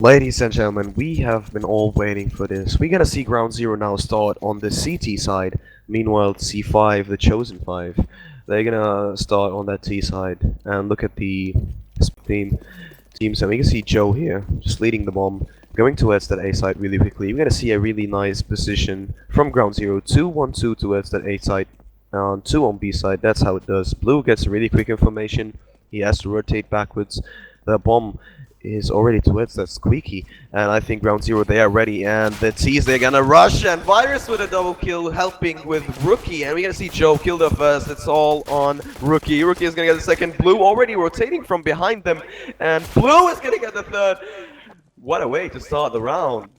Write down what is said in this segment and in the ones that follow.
Ladies and gentlemen, we have been all waiting for this. We're gonna see Ground Zero now start on the CT side. Meanwhile, C5, the Chosen 5, they're gonna start on that T side. And look at the team. Teams, and we can see Joe here, just leading the bomb, going towards that A side really quickly. We're gonna see a really nice position from Ground Zero. 2-1-2 towards that A side, 2 on B side. That's how it does. Blue gets really quick information. He has to rotate backwards. The bomb is already towards that squeaky, and I think Ground Zero they are ready, and the T's they're gonna rush, and Virus with a double kill helping with Rookie, and we're gonna see Joe kill the first. It's all on Rookie. Rookie is gonna get the second. Blue already rotating from behind them, and Blue is gonna get the third. What a way to start the round.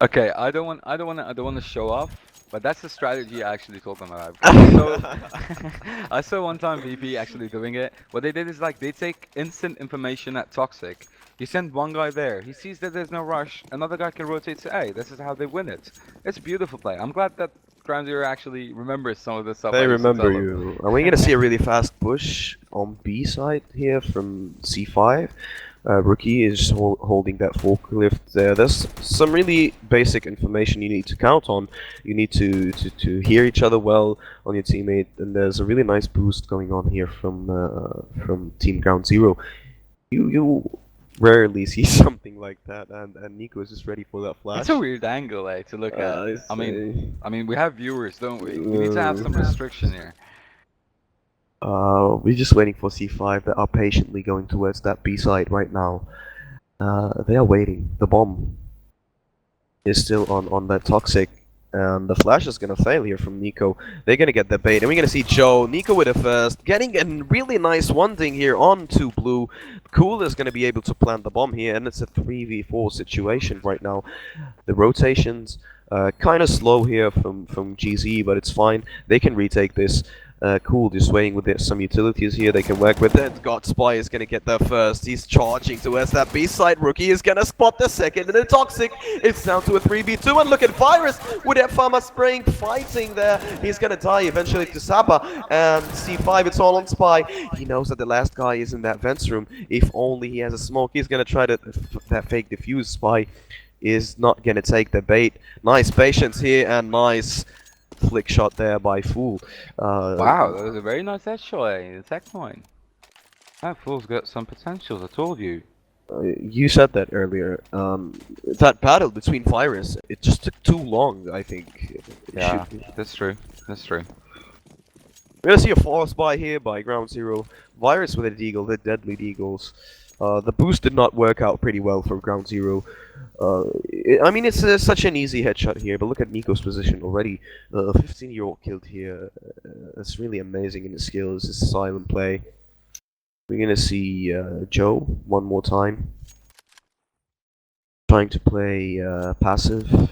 Okay, I don't want to show off, but that's the strategy I actually told them about. I saw one time VP actually doing it. What they did is like they take instant information at Toxic. You send one guy there, he sees that there's no rush, another guy can rotate to A. This is how they win it. It's a beautiful play. I'm glad that Ground Zero actually remembers some of the stuff I They used to remember tell them. you. And we're gonna see a really fast push on B side here from C5. Rookie is holding that forklift there. There's some really basic information you need to count on. You need to hear each other well on your teammate, and there's a really nice boost going on here from Team Ground Zero. You rarely see something like that, and Nico is just ready for that It's flash. a weird angle, to look at. I I mean, see. I mean, we have viewers, don't we? We need to have some restriction here. We're just waiting for C5 that are patiently going towards that B side right now. They are waiting. The bomb is still on that toxic, and the flash is gonna fail here from Nico. They're gonna get the bait, and we're gonna see Joe, Nico with the first, getting a really nice one thing here on to Blue. Cool is gonna be able to plant the bomb here, and it's a 3v4 situation right now. The rotations kind of slow here from GZ, but it's fine. They can retake this. Cool, just waiting with some utilities here they can work with it. God Spy is gonna get there first. He's charging towards that B side. Rookie is gonna spot the second, and the Toxic. It's down to a 3v2, and look at Virus with that Pharma spraying, fighting there. He's gonna die eventually to Saba, and C5, it's all on Spy. He knows that the last guy is in that vents room. If only he has a smoke, he's gonna try to that fake defuse. Spy is not gonna take the bait. Nice patience here, and nice flick shot there by Fool. Wow, that was a very nice headshot, the tech point. That fool's got some potential, I told you. You said that earlier. That battle between Virus, it just took too long, I think. Yeah, that's true. That's true. We're gonna see a force buy here by Ground Zero. Virus with a deagle, the deadly deagles. The boost did not work out pretty well for Ground Zero. I mean, it's such an easy headshot here, but look at Nico's position already. A 15-year-old killed here. It's really amazing in his skills, his silent play. We're gonna see Joe one more time. Trying to play passive.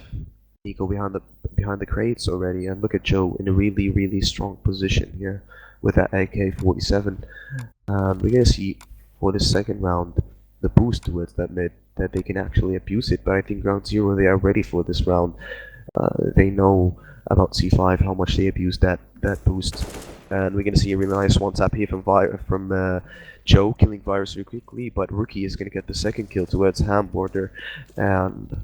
Nico behind the crates already, and look at Joe in a really strong position here with that AK-47. We're gonna see for the second round the boost towards that mid that they can actually abuse it. But I think Ground Zero they are ready for this round. They know about C5 how much they abuse that boost, and we're gonna see a really nice one tap here from Joe killing Virus really quickly. But Rookie is gonna get the second kill towards Ham border, and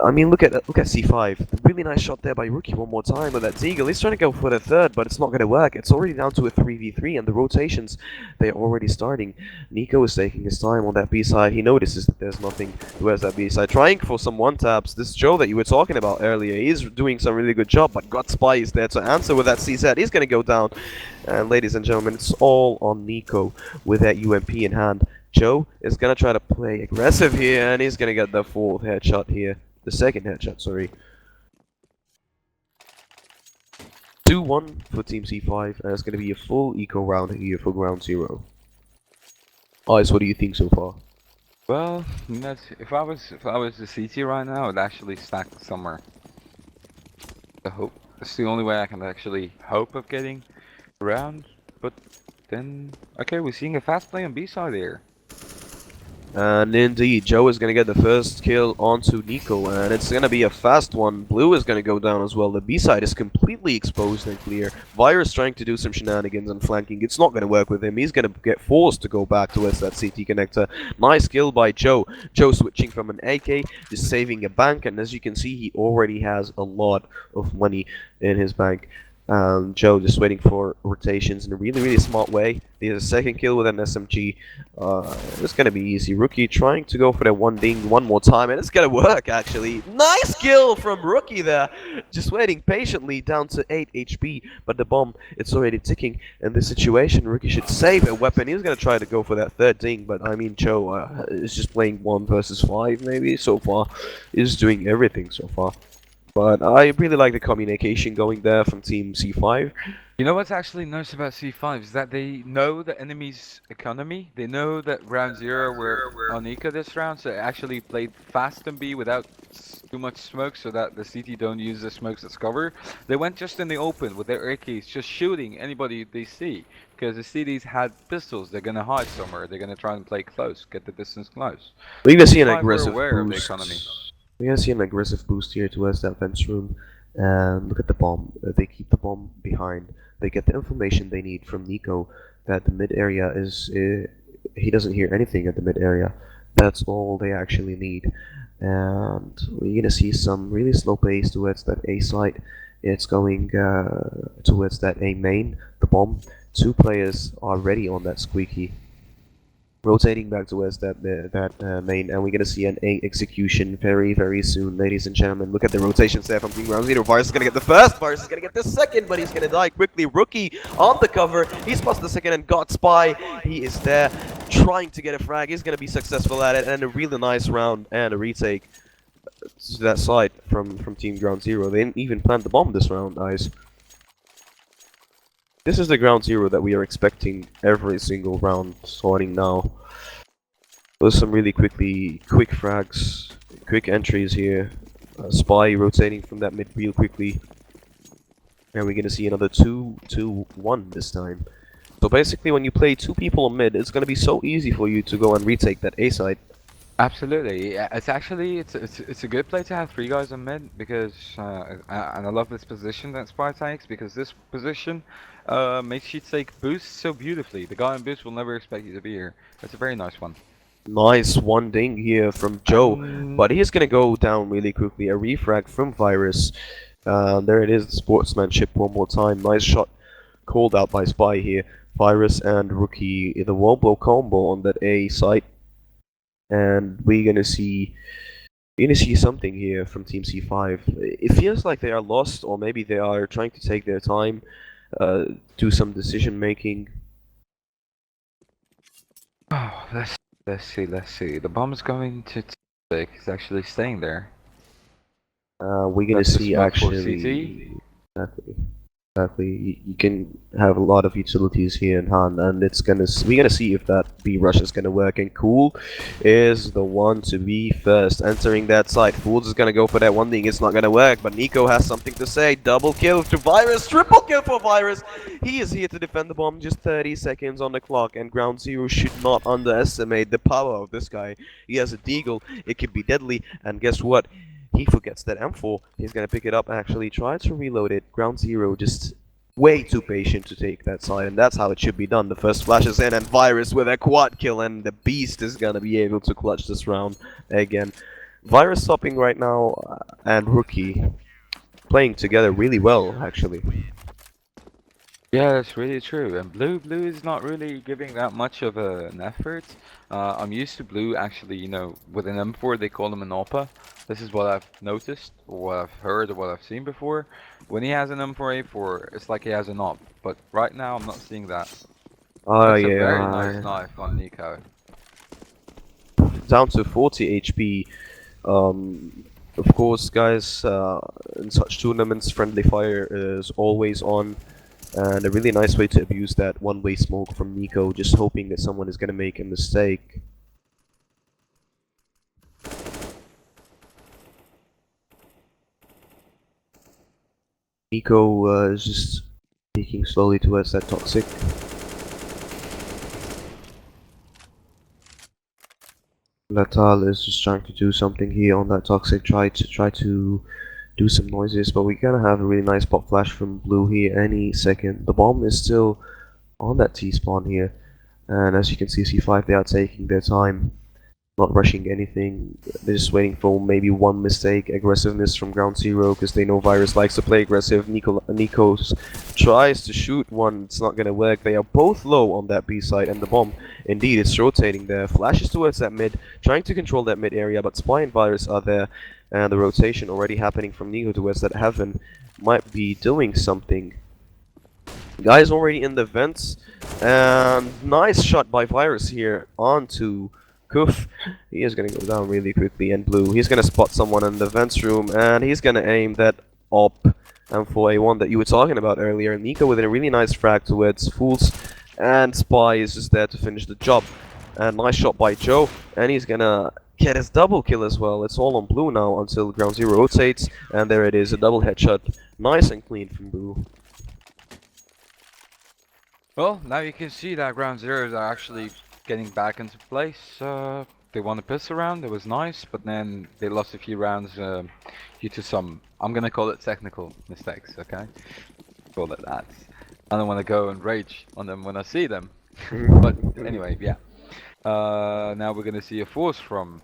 I mean, look at C5. Really nice shot there by Rookie one more time with that Deagle. He's trying to go for the third, but it's not going to work. It's already down to a 3v3, and the rotations, they're already starting. Nico is taking his time on that B side. He notices that there's nothing towards that B side. Trying for some one-taps. This Joe that you were talking about earlier, he's doing some really good job, but God Spy is there to answer with that CZ. He's going to go down. And ladies and gentlemen, it's all on Nico with that UMP in hand. Joe is going to try to play aggressive here, and he's going to get the fourth headshot here. The second headshot, sorry. 2-1 for Team C5, and it's going to be a full eco round here for Ground Zero. Ice, what do you think so far? Well, if I was the CT right now, I would actually stack somewhere. I hope it's the only way I can actually hope of getting around. But then, okay, we're seeing a fast play on B side here. And indeed, Joe is going to get the first kill onto Nico, and it's going to be a fast one. Blue is going to go down as well. The B side is completely exposed and clear. Virus trying to do some shenanigans and flanking. It's not going to work with him. He's going to get forced to go back towards that CT connector. Nice kill by Joe. Joe switching from an AK, just saving a bank, and as you can see, he already has a lot of money in his bank. Joe just waiting for rotations in a really smart way. He has a second kill with an SMG. It's gonna be easy. Rookie trying to go for that one ding one more time, and it's gonna work actually. Nice kill from Rookie there. Just waiting patiently down to 8 HP, but the bomb it's already ticking. In this situation, Rookie should save a weapon. He's gonna try to go for that third ding, but I mean Joe is just playing 1 versus 5 maybe so far. He's doing everything so far. But I really like the communication going there from Team C5. You know what's actually nice about C5 is that they know the enemy's economy. They know that round 0 we're on Eco this round, so they actually played fast and B without too much smoke so that the CT don't use the smokes as cover. They went just in the open with their AKs, just shooting anybody they see. Because the CTs had pistols, they're gonna hide somewhere, they're gonna try and play close, get the distance close. We're gonna see an C5 were aggressive aware of the boost. economy. We're gonna see an aggressive boost here towards that fence room. And look at the bomb. They keep the bomb behind. They get the information they need from Nico that the mid area is. He doesn't hear anything at the mid area. That's all they actually need. And we're gonna see some really slow pace towards that A site. It's going towards that A main, the bomb. 2 players are ready on that squeaky. Rotating back towards that main, and we're gonna see an A execution very soon, ladies and gentlemen. Look at the rotations there from Team Ground Zero. Virus is gonna get the first, Virus is gonna get the second, but he's gonna die quickly. Rookie on the cover, he's passed the second and got Spy. He is there trying to get a frag. He's gonna be successful at it, and a really nice round and a retake to that side from Team Ground Zero. They didn't even plant the bomb this round, guys. This is the Ground Zero that we are expecting every single round starting now. There's some really quick frags, quick entries here. Spy rotating from that mid real quickly. And we're gonna see another 2-2-1 this time. So basically when you play 2 people on mid, it's gonna be so easy for you to go and retake that A side. Absolutely, yeah, it's actually it's a good play to have 3 guys on mid because and I love this position that Spy takes because this position makes you take boosts so beautifully. The guy on boost will never expect you to be here. It's a very nice one. Nice one ding here from Joe, but he's gonna go down really quickly. A refrag from Virus. There it is, the sportsmanship one more time. Nice shot called out by Spy here. Virus and Rookie, the Wombo combo on that A site. And we're gonna see something here from Team C5. It feels like they are lost, or maybe they are trying to take their time, do some decision making. Oh, let's see. The bomb's going to take. It's actually staying there. We're gonna That's the see smoke for actually. Exactly. You can have a lot of utilities here in hand, and we're gonna see if that B rush is gonna work. And Cool is the one to be first entering that site. Fools is gonna go for that one thing. It's not gonna work, but Nico has something to say. Double kill to Virus, triple kill for Virus. He is here to defend the bomb. Just 30 seconds on the clock, and Ground Zero should not underestimate the power of this guy. He has a deagle. It could be deadly, and guess what? He forgets that M4. He's gonna pick it up and actually try to reload it. Ground Zero just way too patient to take that side, and that's how it should be done. The first flash is in, and Virus with a quad kill, and the Beast is gonna be able to clutch this round again. Virus stopping right now, and Rookie playing together really well, actually. Yeah, that's really true. And blue is not really giving that much of an effort. I'm used to blue actually, you know, with an M4 they call him an AWPA. This is what I've noticed, or what I've heard, or what I've seen before. When he has an M4A4, it's like he has an AWP. But right now I'm not seeing that. Oh That's a very nice yeah, knife on Nico. down to 40 HP. Of course, guys, in such tournaments, friendly fire is always on. And a really nice way to abuse that one-way smoke from Nico, just hoping that someone is gonna make a mistake. Nico is just peeking slowly towards that toxic. Latal is just trying to do something here on that toxic, try to do some noises, but we're gonna have a really nice pop flash from Blue here any second. The bomb is still on that T-spawn here, and as you can see, C5, they are taking their time, not rushing anything. They're just waiting for maybe one mistake, aggressiveness from Ground Zero, because they know Virus likes to play aggressive. Nikos tries to shoot one, it's not gonna work. They are both low on that B side, and the bomb, indeed, it's rotating there. Flashes towards that mid, trying to control that mid area, but Spy and Virus are there, and the rotation already happening from Nico towards that Heaven might be doing something. Guys already in the vents, and nice shot by Virus here onto Kuf. He is gonna go down really quickly, and Blue, he's gonna spot someone in the vents room, and he's gonna aim that op M4A1 that you were talking about earlier. Nico with a really nice frag towards Fools, and Spy is just there to finish the job. And nice shot by Joe, and he's gonna get his double kill as well. It's all on Blue now until Ground Zero rotates, and there it is, a double headshot. Nice and clean from Blue. Well, now you can see that Ground Zeroes are actually getting back into place. They won a piss round, it was nice, but then they lost a few rounds due to some, I'm gonna call it technical mistakes, okay? Call it that. I don't want to go and rage on them when I see them. But anyway, yeah. Now we're gonna see a force from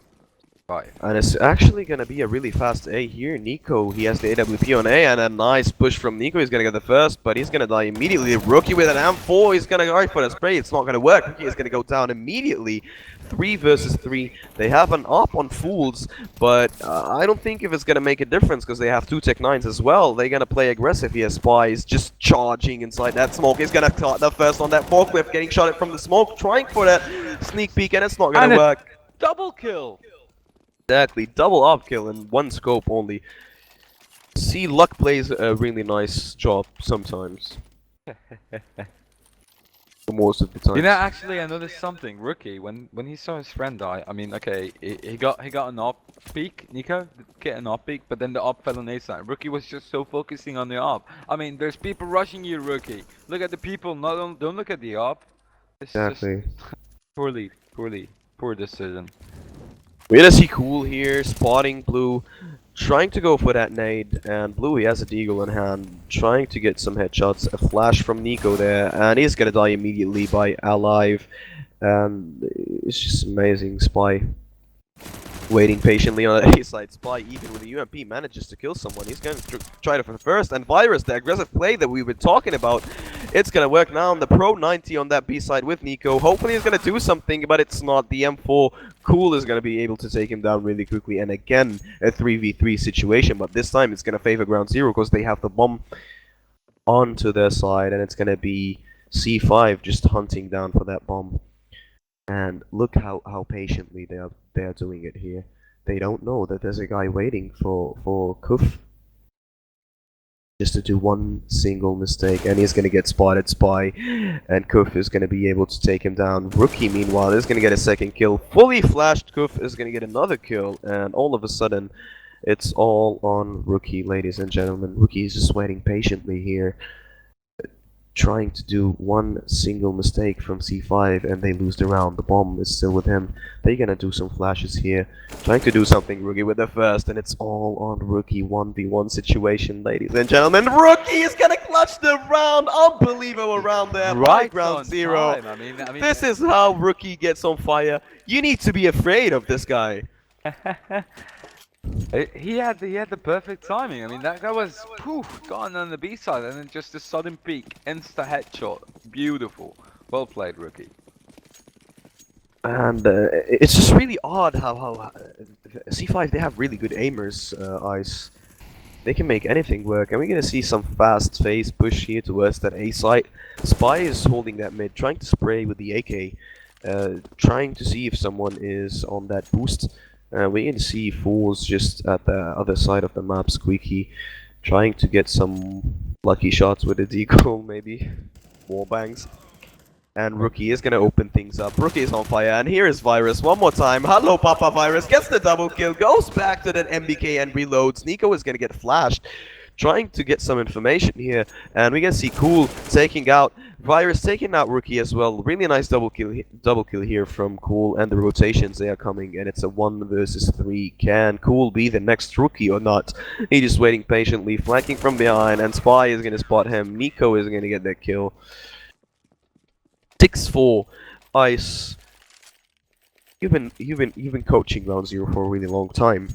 5. And it's actually gonna be a really fast A here. Nico, he has the AWP on A, and a nice push from Nico. He's gonna get the first, but he's gonna die immediately. Rookie with an M4, he's gonna go for the spray. It's not gonna work. Rookie is gonna go down immediately. 3 versus 3. They have an up on Fools, but I don't think if it's gonna make a difference because they have 2 Tech 9s as well. They're gonna play aggressive here. Spy is just charging inside that smoke. He's gonna start the first on that forklift, getting shot at from the smoke, trying for that sneak peek, and it's not gonna work. Double kill! Exactly, double up kill in one scope only. See, luck plays a really nice job sometimes. For most of the time. You know, actually, I noticed something. Rookie, when he saw his friend die, I mean, okay, he got an op peek. Nico get an op peek, but then the op fell on A side. Rookie was just so focusing on the op. I mean, there's people rushing you, Rookie. Look at the people. Don't look at the op. It's Exactly. just poor decision. We're gonna see Cool here, spotting Blue, trying to go for that nade, and Blue, he has a deagle in hand, trying to get some headshots. A flash from Nico there, and he's gonna die immediately by Alive, and it's just amazing. Spy waiting patiently on the A side. Spy, even with the UMP, manages to kill someone. He's going to try it for the first, and Virus, the aggressive play that we were talking about, it's gonna work now on the Pro 90 on that B side with Nico. Hopefully he's gonna do something, but it's not. The M4 Cool is gonna be able to take him down really quickly, and again a 3v3 situation, but this time it's gonna favor Ground Zero because they have the bomb onto their side, and it's gonna be C5 just hunting down for that bomb. And look how patiently they are doing it here. They don't know that there's a guy waiting for Kuf just to do one single mistake, and he's gonna get spotted. Spy, and Kuf is gonna be able to take him down. Rookie, meanwhile, is gonna get a second kill. Fully flashed Kuf is gonna get another kill, and all of a sudden, it's all on Rookie, ladies and gentlemen. Rookie is just waiting patiently here, trying to do one single mistake from C5, and they lose the round. The bomb is still with him. They're gonna do some flashes here, trying to do something Rookie with the first, and it's all on Rookie. 1v1 situation, ladies and gentlemen. Rookie is gonna clutch the round. Unbelievable round there by Ground Zero. I mean, This is how Rookie gets on fire. You need to be afraid of this guy. He had the perfect timing. I mean, that guy was poof, gone on the B side, and then just a sudden peek, insta headshot. Beautiful. Well played, Rookie. And it's just really odd how C5, they have really good aimers, Ice. They can make anything work, and we're gonna see some fast phase push here towards that A site. Spy is holding that mid, trying to spray with the AK, trying to see if someone is on that boost. We can see Fools just at the other side of the map, Squeaky, trying to get some lucky shots with a deagle, maybe. Wall bangs. And Rookie is gonna open things up. Rookie is on fire, and here is Virus one more time. Hello, Papa Virus, gets the double kill, goes back to that MBK and reloads. Nico is gonna get flashed. trying to get some information here, and we can see Cool taking out Virus, taking out Rookie as well. Really nice double kill here from Cool, and the rotations they are coming, and it's a 1 versus 3. Can Cool be the next Rookie or not? He's just waiting patiently, flanking from behind, and Spy is gonna spot him. Nico is gonna get that kill. 6-4. Ice. You've been coaching Ground Zero for a really long time.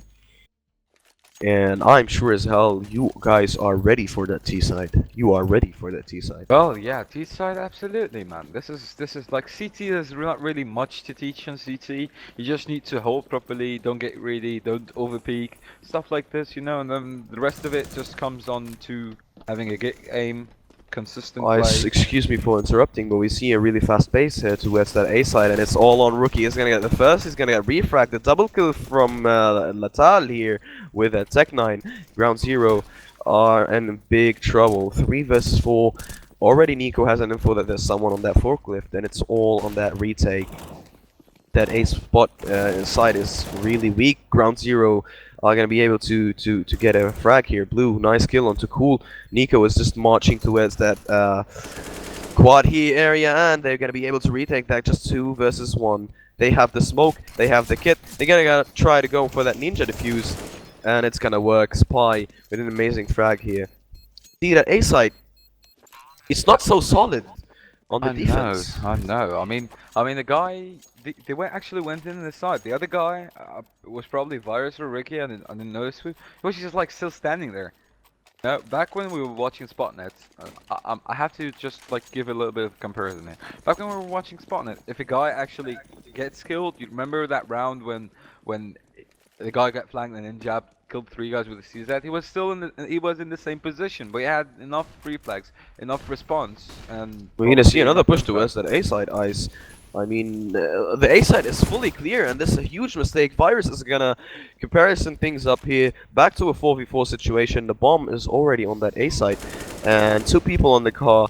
And I'm sure as hell you guys are ready for that T side. You are ready for that T side. Well, yeah, T side, absolutely, man. This is like CT. There's not really much to teach on CT. You just need to hold properly, don't get greedy, don't overpeak, stuff like this, you know. And then the rest of it just comes on to having a good aim, consistent play. Excuse me for interrupting, but we see a really fast pace here towards that A side, and it's all on Rookie. He's gonna get the first, he's gonna get refrag. The double kill from Latal here with a Tech9. Ground Zero are in big trouble. 3 versus 4. Already Nico has an info that there's someone on that forklift, and it's all on that retake. That A spot side is really weak. Ground Zero are gonna be able to get a frag here. Blue, nice kill onto Cool. Nico is just marching towards that quad here area, and they're gonna be able to retake that. Just 2 versus 1. They have the smoke, they have the kit. They're gonna try to go for that ninja defuse, and it's gonna work. Spy with an amazing frag here. See that A side, it's not so solid on the defense. I know. I mean, the guy, they actually went in the side. The other guy was probably Virus or Ricky. I didn't notice who. He was just like still standing there. Now, back when we were watching Spotnet, I have to just like give a little bit of comparison here. Back when we were watching Spotnet, if a guy actually gets killed, you remember that round when the guy got flanked and then jab killed 3 guys with a CZ. He was still in the same position, but he had enough free flags, enough response, and We're gonna see another push towards that A side, Ice. I mean, the A side is fully clear, and this is a huge mistake. Virus is gonna comparison things up here. Back to a 4v4 situation. The bomb is already on that A side, and 2 people on the car.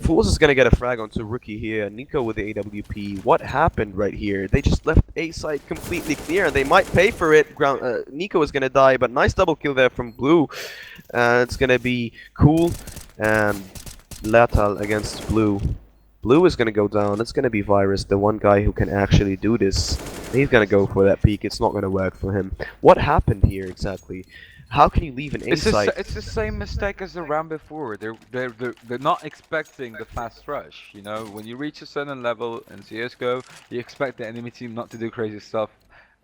Fools is gonna get a frag onto Rookie here. Nico with the AWP. What happened right here? They just left A side completely clear, and they might pay for it. Nico is gonna die, but nice double kill there from Blue. It's gonna be Cool and Latal against Blue. Blue is gonna go down. It's gonna be Virus, the one guy who can actually do this. He's gonna go for that peak. It's not gonna work for him. What happened here exactly? How can you leave an A side? It's the same mistake as the round before. They're not expecting the fast rush. You know, when you reach a certain level in CS:GO, you expect the enemy team not to do crazy stuff,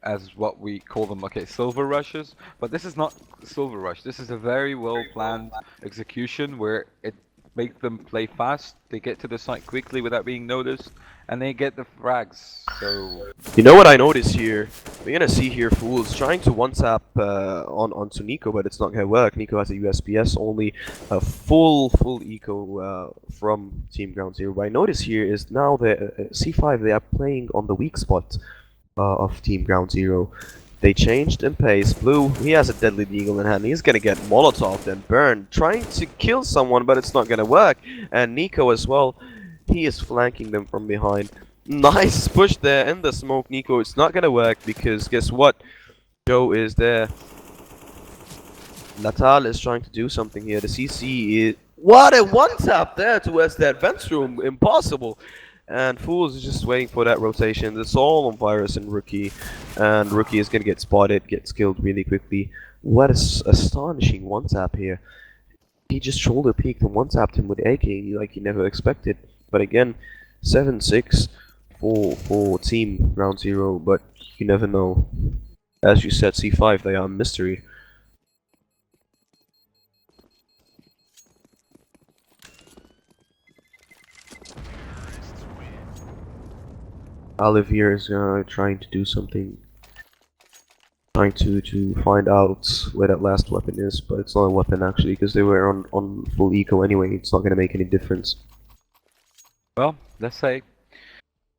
as what we call them, okay, silver rushes. But this is not silver rush. This is a very well planned execution where it makes them play fast. They get to the site quickly without being noticed, and they get the frags. So you know what I notice here? We're gonna see here Fools trying to one-tap onto Nico, but it's not gonna work. Nico has a USPS, only a full eco from Team Ground Zero. What I notice here is now the C5, they are playing on the weak spot of Team Ground Zero. They changed in pace. Blue, he has a deadly deagle in hand. He's gonna get Molotoved and burned, trying to kill someone, but it's not gonna work. And Nico as well, he is flanking them from behind. Nice push there in the smoke, Nico. It's not gonna work because guess what? Joe is there. Latal is trying to do something here. The CC is... What a one-tap there towards that vent room. Impossible. And Fools is just waiting for that rotation. It's all on Virus and Rookie. And Rookie is gonna get spotted, gets killed really quickly. What an astonishing one-tap here. He just shoulder peeked and one-tapped him with AK like he never expected. But again, 7-6 for Team Ground Zero, but you never know. As you said, C5, they are a mystery. Olivier is trying to do something. Trying to find out where that last weapon is, but it's not a weapon actually, because they were on full eco anyway. It's not gonna make any difference. well, let's say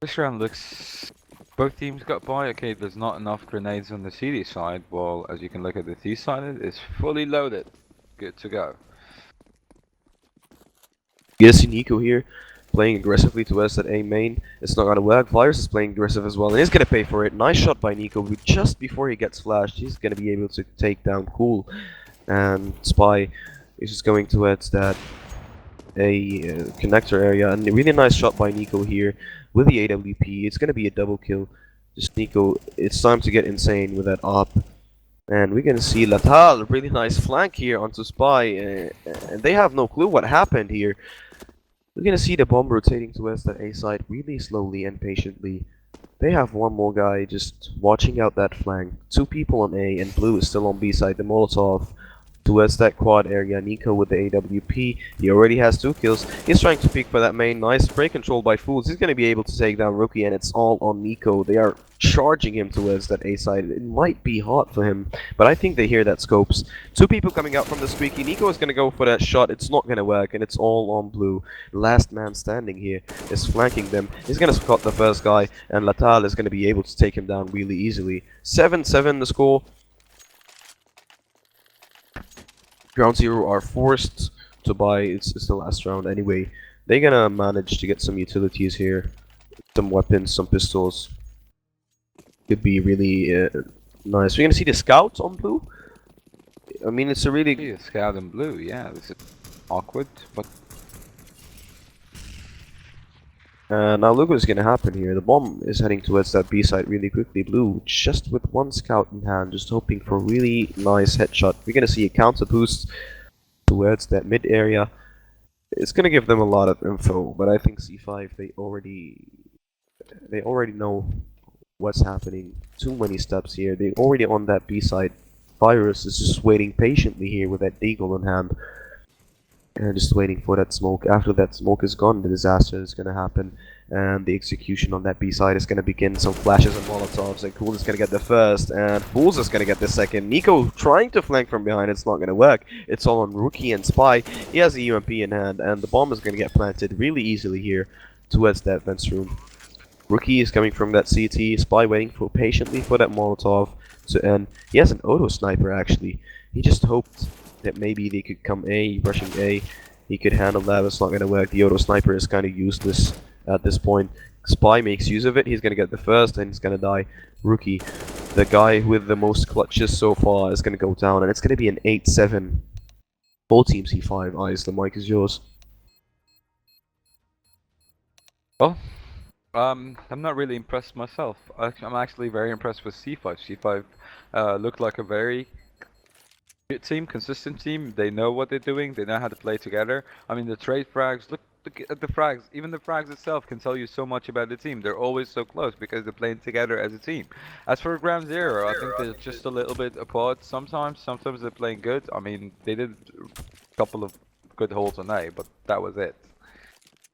this round looks. Both teams got by. Okay, there's not enough grenades on the CD side. Well, as you can look at the T side, it's fully loaded, good to go. You see Nico here playing aggressively towards that A main. It's not gonna work. Virus is playing aggressive as well, and he's gonna pay for it. Nice shot by Nico, who just before he gets flashed, he's gonna be able to take down Cool and Spy. He's just going towards that connector area, and a really nice shot by Nico here with the AWP. It's gonna be a double kill. Just Nico, it's time to get insane with that op. And we're gonna see Latal, really nice flank here onto Spy, and they have no clue what happened here. We're gonna see the bomb rotating towards that A side really slowly and patiently. They have one more guy just watching out that flank. Two people on A, and Blue is still on B side. The Molotov towards that quad area. Nico with the AWP. He already has 2 kills. He's trying to peek for that main. Nice spray control by Fools. He's going to be able to take down Rookie, and it's all on Nico. They are charging him towards that A side. It might be hard for him, but I think they hear that scopes. 2 people coming out from the squeaky. Nico is going to go for that shot. It's not going to work, and it's all on Blue. Last man standing here is flanking them. He's going to spot the first guy, and Latal is going to be able to take him down really easily. 7-7 the score. Ground Zero are forced to buy, it's the last round anyway. They're gonna manage to get some utilities here. Some weapons, some pistols. Could be really nice. We're gonna see the scout on Blue. I mean, it's a really... Yeah, scout in blue, yeah. This is awkward, but... now look what's gonna happen here. The bomb is heading towards that B side really quickly. Blue, just with 1 scout in hand, just hoping for a really nice headshot. We're gonna see a counter boost towards that mid area. It's gonna give them a lot of info, but I think C5 they already know what's happening. Too many steps here. They're already on that B side. Virus is just waiting patiently here with that deagle in hand. And just waiting for that smoke. After that smoke is gone, the disaster is gonna happen, and the execution on that B side is gonna begin. Some flashes and molotovs, and Cool is gonna get the first, and Fools is gonna get the second. Nico trying to flank from behind, it's not gonna work. It's all on Rookie and Spy. He has the UMP in hand, and the bomb is gonna get planted really easily here towards that vents room. Rookie is coming from that CT. Spy waiting for patiently for that molotov to end. He has an auto sniper actually. He just hoped that maybe they could come A, rushing A. He could handle that, but it's not gonna work. The auto sniper is kind of useless at this point. Spy makes use of it. He's gonna get the first, and he's gonna die. Rookie, the guy with the most clutches so far, is gonna go down, and it's gonna be an 8-7. Full team C5. Eyes, the mic is yours. Well, I'm not really impressed myself. I'm actually very impressed with C5. C5 looked like a very good team, consistent team. They know what they're doing. They know how to play together. I mean, the trade frags. Look at the frags. Even the frags itself can tell you so much about the team. They're always so close because they're playing together as a team. As for Ground Zero, I think they're just a little bit apart sometimes. Sometimes they're playing good. I mean, they did a couple of good holes on A, but that was it.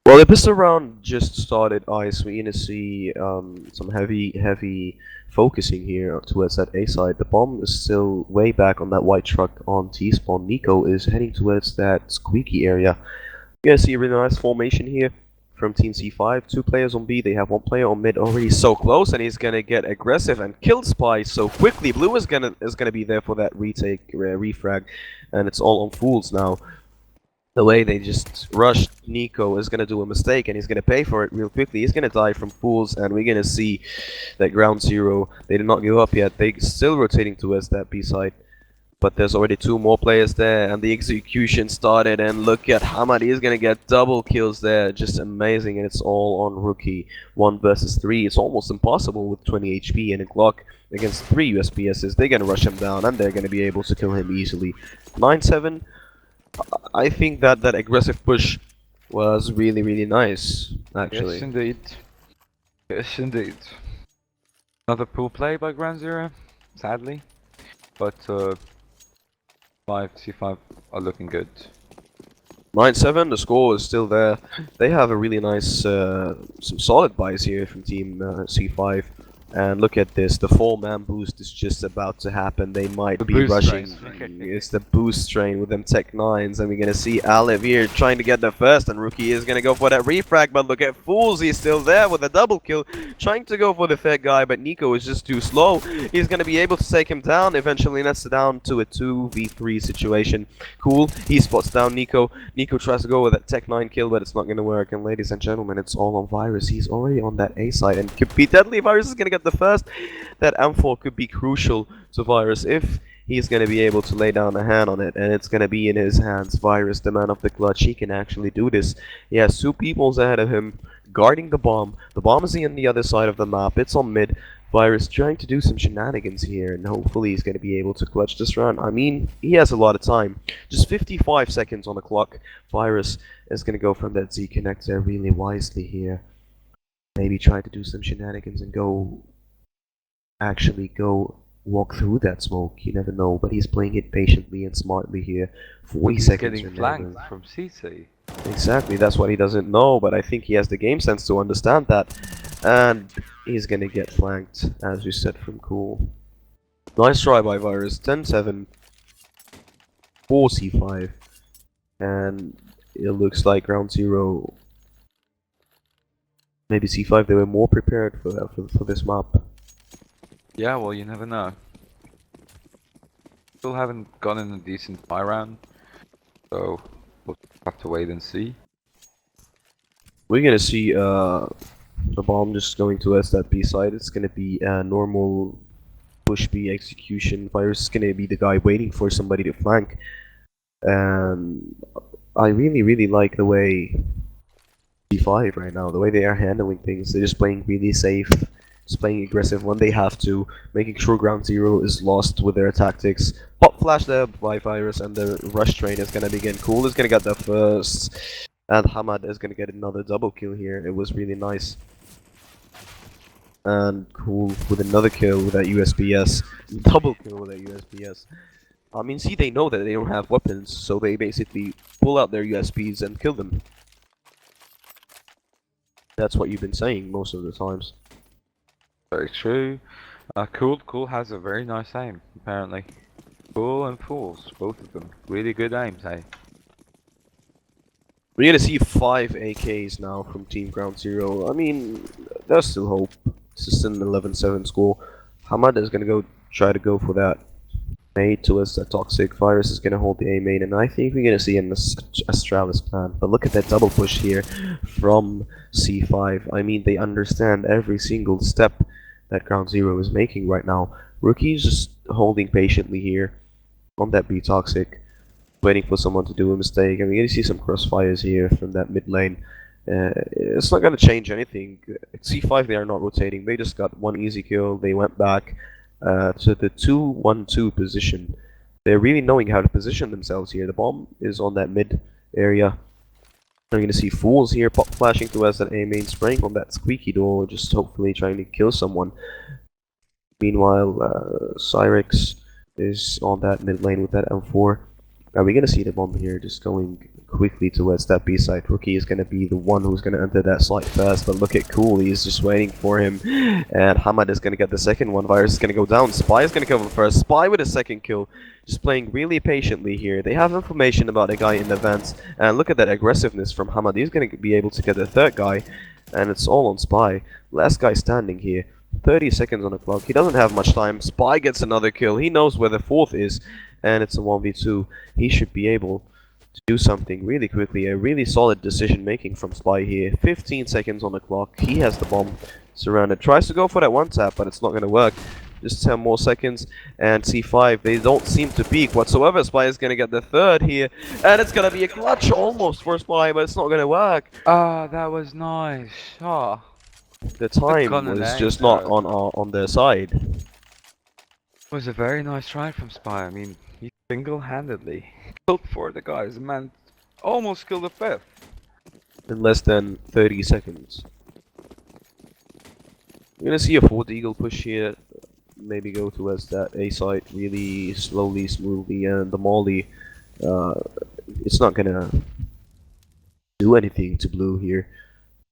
Well, the pistol round just started, Ice. We're gonna see some heavy focusing here towards that A side. The bomb is still way back on that white truck on T-spawn. Nico is heading towards that squeaky area. We're gonna see a really nice formation here from Team C5. 2 players on B. They have 1 player on mid. Already so close, and he's gonna get aggressive and kill Spy so quickly. Blue is gonna be there for that retake, refrag, and it's all on Fools now. The way they just rushed Nico is gonna do a mistake, and he's gonna pay for it real quickly. He's gonna die from Fools, and we're gonna see that Ground Zero. They did not give up yet. They still rotating towards that B side, but there's already 2 more players there, and the execution started. And look at Hamad. He's gonna get double kills there. Just amazing, and it's all on Rookie. 1 versus 3. It's almost impossible with 20 HP and a Glock against 3 USPSs. They're gonna rush him down, and they're gonna be able to kill him easily. 9-7. I think that aggressive push was really nice, actually. Yes, indeed. Yes, indeed. Another poor play by Ground Zero, sadly. But C5 are looking good. 9-7, the score is still there. They have a really nice, some solid buys here from Team C5. And look at this, the 4-man boost is just about to happen. They might be rushing. It's the boost train with them Tech 9s, and we're gonna see Alev here trying to get the first, and Rookie is gonna go for that refrag, but look at Fools, he's still there with a double kill, trying to go for the third guy, but Nico is just too slow. He's gonna be able to take him down eventually, and that's down to a 2v3 situation. Cool, he spots down Nico. Nico tries to go with that Tech 9 kill, but it's not gonna work, and ladies and gentlemen, it's all on Virus. He's already on that A side, and could be deadly. Virus is gonna get the first. That M4 could be crucial to Virus. If he's gonna be able to lay down a hand on it, and it's gonna be in his hands. Virus, the man of the clutch, he can actually do this. He has two peoples ahead of him, guarding the bomb. The bomb is on the other side of the map. It's on mid. Virus trying to do some shenanigans here, and hopefully he's gonna be able to clutch this round. I mean, he has a lot of time. Just 55 seconds on the clock. Virus is gonna go from that Z connector really wisely here. Maybe try to do some shenanigans and actually go walk through that smoke. You never know, but he's playing it patiently and smartly here. 40 He's seconds getting remaining. flanked from CC. Exactly, that's what he doesn't know, but I think he has the game sense to understand that. And he's gonna get flanked, as we said from Cool. Nice try by Virus. 10-7. 4 C5. And it looks like round 0. Maybe C5 they were more prepared for this map. Yeah, well, you never know. Still haven't gotten a decent buy round, so we'll have to wait and see. We're gonna see the bomb just going to us that B side. It's gonna be a normal push B execution. Virus is gonna be the guy waiting for somebody to flank. And I really like the way C5 right now, the way they are handling things. They're just playing really safe, just playing aggressive when they have to, making sure ground zero is lost with their tactics. Pop flash there by Virus, and the rush train is gonna begin. Cool is gonna get the first, and Hamad is gonna get another double kill here. It was really nice. And Cool with another kill with that USBS, double kill with that USBS. I mean, see, they know that they don't have weapons, so they basically pull out their USBs and kill them. That's what you've been saying most of the times. Very true. Cool has a very nice aim, apparently. Cool and Fools, both of them. Really good aims, hey? We're gonna see 5 AKs now from Team Ground Zero. I mean, there's still hope. This is an 11-7 score. Hamad is gonna try to go for that mate towards that toxic. Virus is gonna hold the A main, and I think we're gonna see an Astralis plan. But look at that double push here from C5. I mean, they understand every single step that Ground Zero is making right now. Rookie's just holding patiently here on that B toxic, waiting for someone to do a mistake. And we're gonna see some crossfires here from that mid lane. It's not gonna change anything. C5 they are not rotating. They just got one easy kill. They went back to the 2-1-2 position. They're really knowing how to position themselves here. The bomb is on that mid area. We're gonna see Fools here pop flashing to us at A main, spraying on that squeaky door, just hopefully trying to kill someone. Meanwhile, Cyrex is on that mid lane with that M4. We're gonna see the bomb here just going quickly towards that B side. Rookie is gonna be the one who's gonna enter that site first, but look at Cool, he's just waiting for him. And Hamad is gonna get the second one. Virus is gonna go down. Spy is gonna kill him first. Spy with a second kill. Just playing really patiently here. They have information about the guy in the vents. And look at that aggressiveness from Hamad. He's gonna be able to get the third guy. And it's all on Spy. Last guy standing here. 30 seconds on the clock. He doesn't have much time. Spy gets another kill. He knows where the fourth is. And it's a 1v2. He should be able to do something really quickly. A really solid decision making from Spy here. 15 seconds on the clock. He has the bomb surrounded. Tries to go for that one tap, but it's not going to work. Just 10 more seconds. And C5, they don't seem to peak whatsoever. Spy is going to get the third here. And it's going to be a clutch almost for Spy, but it's not going to work. Ah, that was nice. Ah. The time gun and was aim, just not though. on their side. It was a very nice try from Spy. I mean, he single-handedly killed four of the guys. The man almost killed the fifth. In less than 30 seconds. We're gonna see a 4th Eagle push here. Maybe go towards that A site really slowly, smoothly, and the Molly, it's not gonna do anything to blue here.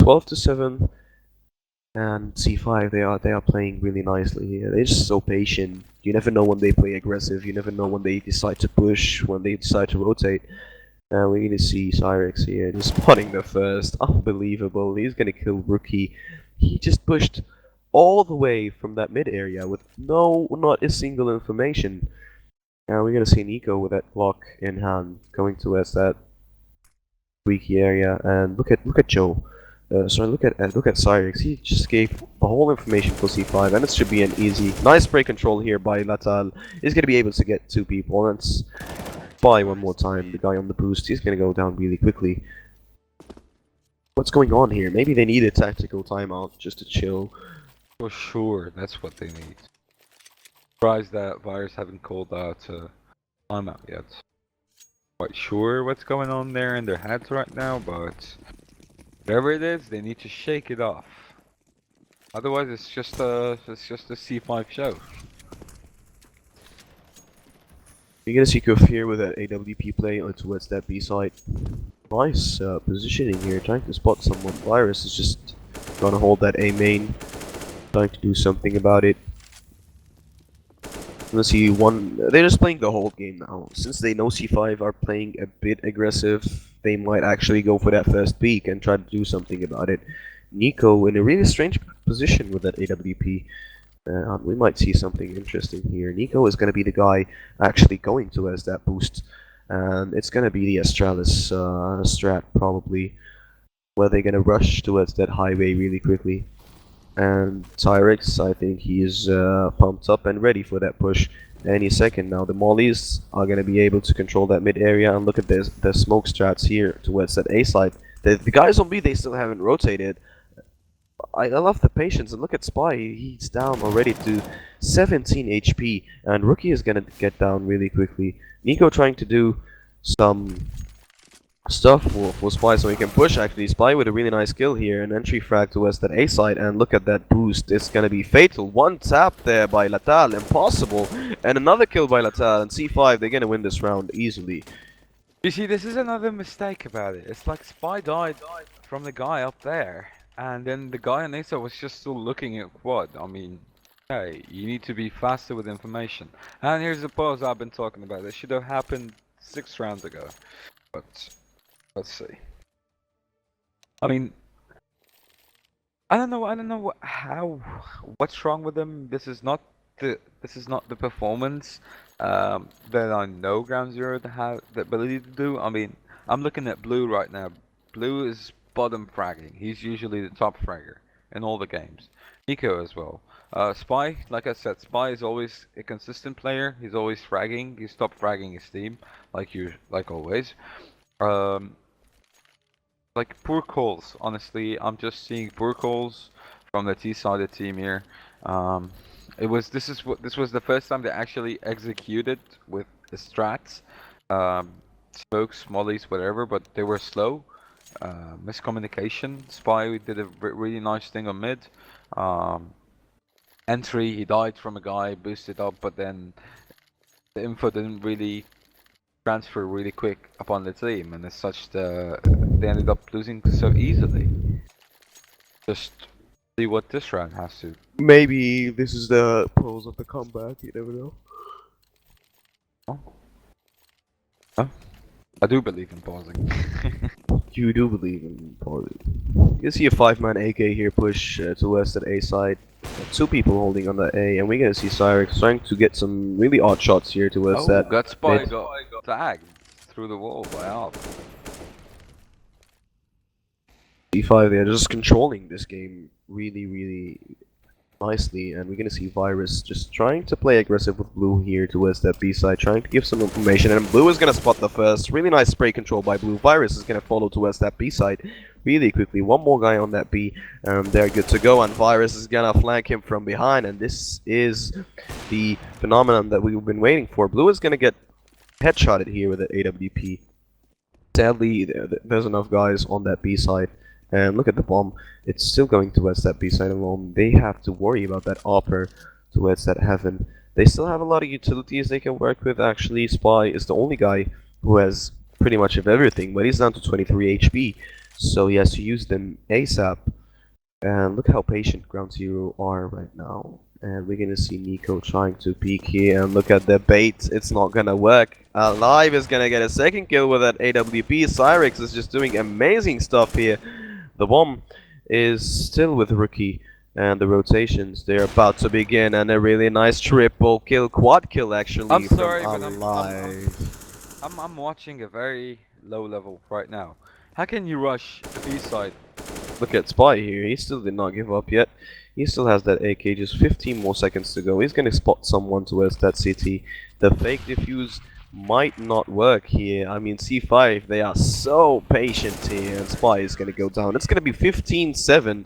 12-7, and C5 they are playing really nicely here. They're just so patient. You never know when they play aggressive. You never know when they decide to push, when they decide to rotate. And we're gonna see Cyrex here just spotting the first. Unbelievable. He's gonna kill Rookie. He just pushed all the way from that mid area with not a single information. And we're gonna see Nico with that Glock in hand going towards that squeaky area. And look at Joe. Sorry, look at Cyrix. He just gave the whole information for C5, and it should be an easy, nice spray control here by Latal. He's gonna be able to get two people, and it's by one more time. The guy on the boost, he's gonna go down really quickly. What's going on here? Maybe they need a tactical timeout just to chill. For sure, that's what they need. Surprised that Virus haven't called out timeout yet. Quite sure what's going on there in their heads right now, but whatever it is, they need to shake it off. Otherwise, it's just a C5 show. You're gonna see Kofir with that AWP play towards that B side. Nice positioning here, trying to spot someone. Virus is just gonna hold that A main, trying to do something about it. Let's see one. They're just playing the whole game now. Since they know C5 are playing a bit aggressive, they might actually go for that first peek and try to do something about it. Nico in a really strange position with that AWP. We might see something interesting here. Nico is going to be the guy actually going towards that boost. And it's going to be the Astralis strat probably, where they're going to rush towards that highway really quickly. And Tyrix, I think he's pumped up and ready for that push any second now. The Mollies are going to be able to control that mid area, and look at this, the smoke strats here towards that A side. The guys on B, they still haven't rotated. I love the patience, and look at Spy, he's down already to 17 HP, and Rookie is going to get down really quickly. Nico trying to do some stuff for Spy so he can push actually. Spy with a really nice kill here, an entry frag towards that A side, and look at that boost, it's gonna be fatal. One tap there by Latal, impossible, and another kill by Latal, and C5, they're gonna win this round easily. You see, this is another mistake about it. It's like Spy died from the guy up there, and then the guy on ASA was just still looking at quad. I mean, hey, you need to be faster with information. And here's the pause I've been talking about. This should have happened 6 rounds ago. But let's see. I mean, I don't know what's wrong with them. This is not the performance that I know Ground Zero to have the ability to do. I mean, I'm looking at Blue right now. Blue is bottom fragging. He's usually the top fragger in all the games. Nico as well. Spy, like I said, Spy is always a consistent player. He's always fragging. He's top fragging his team, like always. Like poor calls, honestly. I'm just seeing poor calls from the T-sided team here. This was the first time they actually executed with the strats, smokes, mollies, whatever, but they were slow. Miscommunication. Spy did a really nice thing on mid. Entry, he died from a guy, boosted up, but then the info didn't really transfer really quick upon the team, and as such, they ended up losing so easily. Just see what this round has to. Maybe this is the pose of the comeback, you never know. Oh. Huh? I do believe in pausing. You do believe in pausing. You can see a 5-man AK here push towards that A side. Two people holding on the A, and we're gonna see Cyrix trying to get some really odd shots here towards that. Got Spy got tagged through the wall by Alp. C5, they're just controlling this game really nicely, and we're gonna see Virus just trying to play aggressive with Blue here towards that B side, trying to give some information, and Blue is gonna spot the first. Really nice spray control by Blue. Virus is gonna follow towards that B side really quickly. One more guy on that B, and they're good to go, and Virus is gonna flank him from behind, and this is the phenomenon that we've been waiting for. Blue is gonna get headshotted here with an AWP. Sadly, there's enough guys on that B side. And look at the bomb, it's still going towards that B side alone. They have to worry about that upper towards that heaven. They still have a lot of utilities they can work with. Actually, Spy is the only guy who has pretty much of everything, but he's down to 23 HP, so he has to use them ASAP. And look how patient Ground Zero are right now. And we're gonna see Nico trying to peek here, and look at the bait, it's not gonna work. Alive is gonna get a second kill with that AWP. Cyrix is just doing amazing stuff here. The bomb is still with Rookie, and the rotations, they're about to begin, and a really nice triple kill, quad kill actually. I'm sorry, from but Alive. I'm watching a very low level right now. How can you rush the B side look at Spy here. He still did not give up yet. He still has that AK. Just 15 more seconds to go. He's gonna spot someone towards that city. The fake defuse might not work here. I mean, C5, they are so patient here, and Spy is gonna go down. It's gonna be 15-7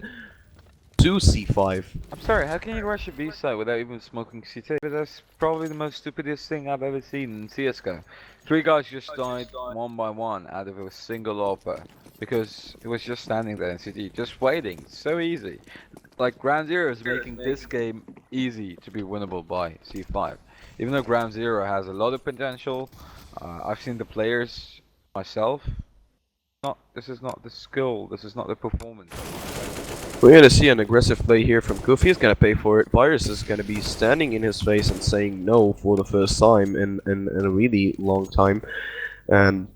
to C5. I'm sorry, how can you rush a B site without even smoking CT? That's probably the most stupidest thing I've ever seen in CSGO. 3 guys just died one by one out of a single AWP because it was just standing there in CT, just waiting. So easy. Like, Ground Zero is making this game easy to be winnable by C5. Even though Ground Zero has a lot of potential, I've seen the players myself. This is not the skill, this is not the performance. We're gonna see an aggressive play here from Goof. He's gonna pay for it. Virus is gonna be standing in his face and saying no for the first time in a really long time. And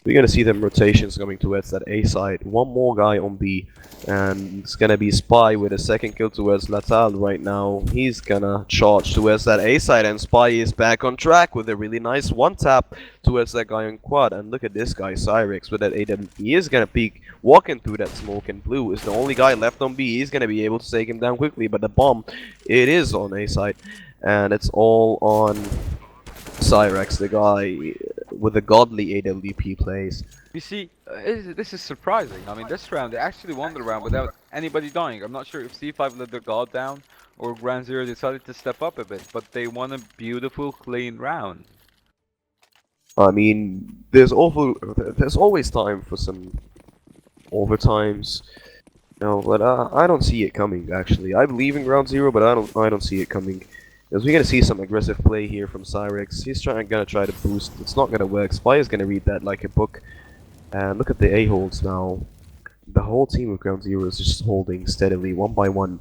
we're gonna see them rotations coming towards that A side. One more guy on B, and it's gonna be Spy with a second kill towards Latal right now. He's gonna charge towards that A side, and Spy is back on track with a really nice one tap towards that guy on quad. And look at this guy, Cyrix, with that AW. He is gonna peek, walking through that smoke, and Blue is the only guy left on B. He's gonna be able to take him down quickly, but the bomb, it is on A side, and it's all on Cyrex, the guy with the godly AWP plays. You see, this is surprising. I mean, this round, they actually won the round without anybody dying. I'm not sure if C5 let their guard down or Ground Zero decided to step up a bit, but they won a beautiful, clean round. I mean, there's always time for some overtimes, but I don't see it coming. Actually, I believe in Ground Zero, but I don't see it coming. Because we're gonna see some aggressive play here from Cyrex. He's gonna try to boost. It's not gonna work. Spy is gonna read that like a book. And look at the A-holds now. The whole team of Ground Zero is just holding steadily, one by one.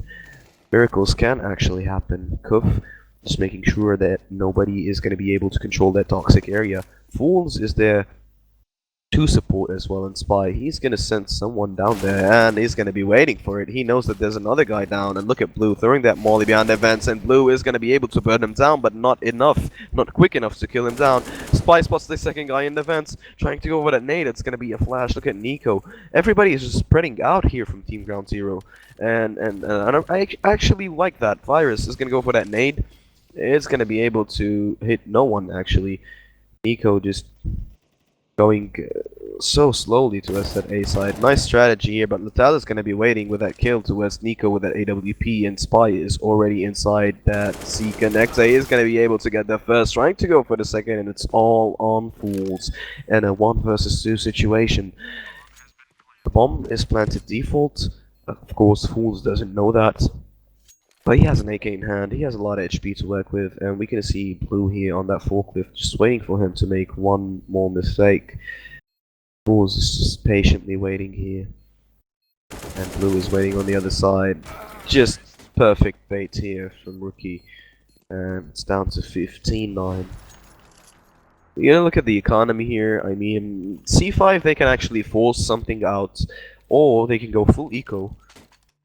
Miracles can actually happen. Kuf just making sure that nobody is gonna be able to control that toxic area. Fools is there to support as well, and Spy, he's gonna send someone down there, and he's gonna be waiting for it. He knows that there's another guy down, and look at Blue throwing that molly behind the vents, and Blue is gonna be able to burn him down, but not enough, not quick enough to kill him down. Spy spots the second guy in the vents, trying to go over that nade. It's gonna be a flash. Look at Nico. Everybody is just spreading out here from Team Ground Zero, and I actually like that. Virus is gonna go for that nade. It's gonna be able to hit no one actually. Nico just going so slowly towards that A side. Nice strategy here, but Latal is going to be waiting with that kill towards Nico with that AWP, and Spy is already inside that C connector. He is going to be able to get the first, trying to go for the second, and it's all on Fools and a 1 versus 2 situation. The bomb is planted default. Of course, Fools doesn't know that. But he has an AK in hand, he has a lot of HP to work with, and we can see Blue here on that forklift just waiting for him to make one more mistake. Fools is just patiently waiting here. And Blue is waiting on the other side. Just perfect bait here from Rookie. And it's down to 15-9. You know, look at the economy here. I mean, C5, they can actually force something out, or they can go full eco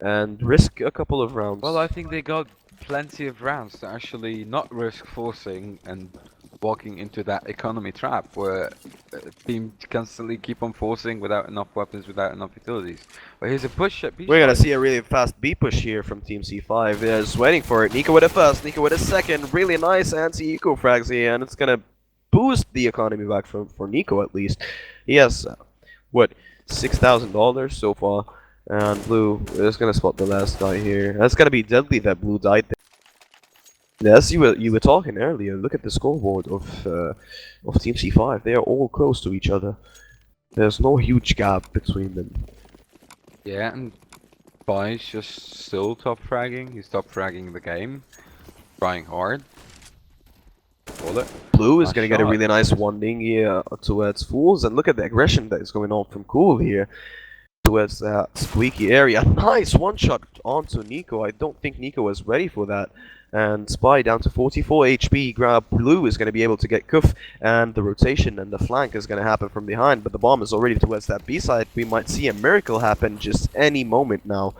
and risk a couple of rounds. Well, I think they got plenty of rounds to actually not risk forcing and walking into that economy trap where team constantly keep on forcing without enough weapons, without enough utilities. But here's a push at B. We're gonna see a really fast B push here from Team C5. They're just waiting for it. Nico with a first, Nico with a second. Really nice anti-eco frags here, and it's gonna boost the economy back for Nico at least. He has, what, $6,000 so far. And Blue is gonna spot the last guy here. That's gonna be deadly that Blue died there. As you were talking earlier, look at the scoreboard of Team C5. They are all close to each other. There's no huge gap between them. Yeah, and Spy's just still top fragging. He's top fragging the game, trying hard. Blue is gonna get a really nice one-ding here towards Fools, and look at the aggression that is going on from Cool here towards that squeaky area. Nice one-shot onto Nico. I don't think Nico was ready for that. And Spy down to 44 HP. Grab Blue is going to be able to get Kuf, and the rotation and the flank is going to happen from behind, but the bomb is already towards that B side. We might see a miracle happen just any moment now.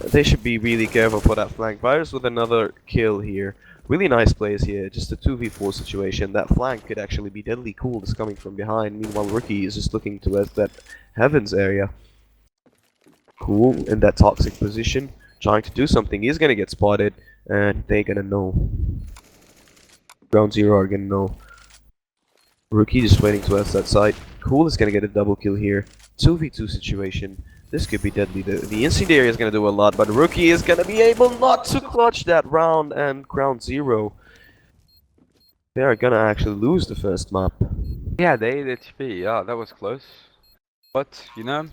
They should be really careful for that flank. Virus with another kill here. Really nice plays here, just a 2v4 situation. That flank could actually be deadly cool, just coming from behind. Meanwhile, Rookie is just looking towards that Heavens area. Cool in that toxic position, trying to do something. He's gonna get spotted, and they're gonna know. Ground Zero are gonna know. Rookie just waiting to us that side. Cool is gonna get a double kill here. 2v2 situation. This could be deadly. The incendiary is gonna do a lot, but Rookie is gonna be able not to clutch that round, and Ground Zero, they are gonna actually lose the first map. Yeah, the 8 HP. Yeah, that was close. But you know,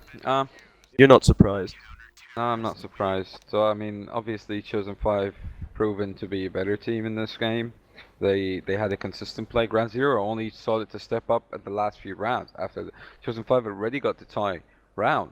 You're not surprised. no, I'm not surprised. So I mean, obviously, Chosen5 proven to be a better team in this game. They had a consistent play. Ground Zero only started to step up at the last few rounds after Chosen5 already got the tie round.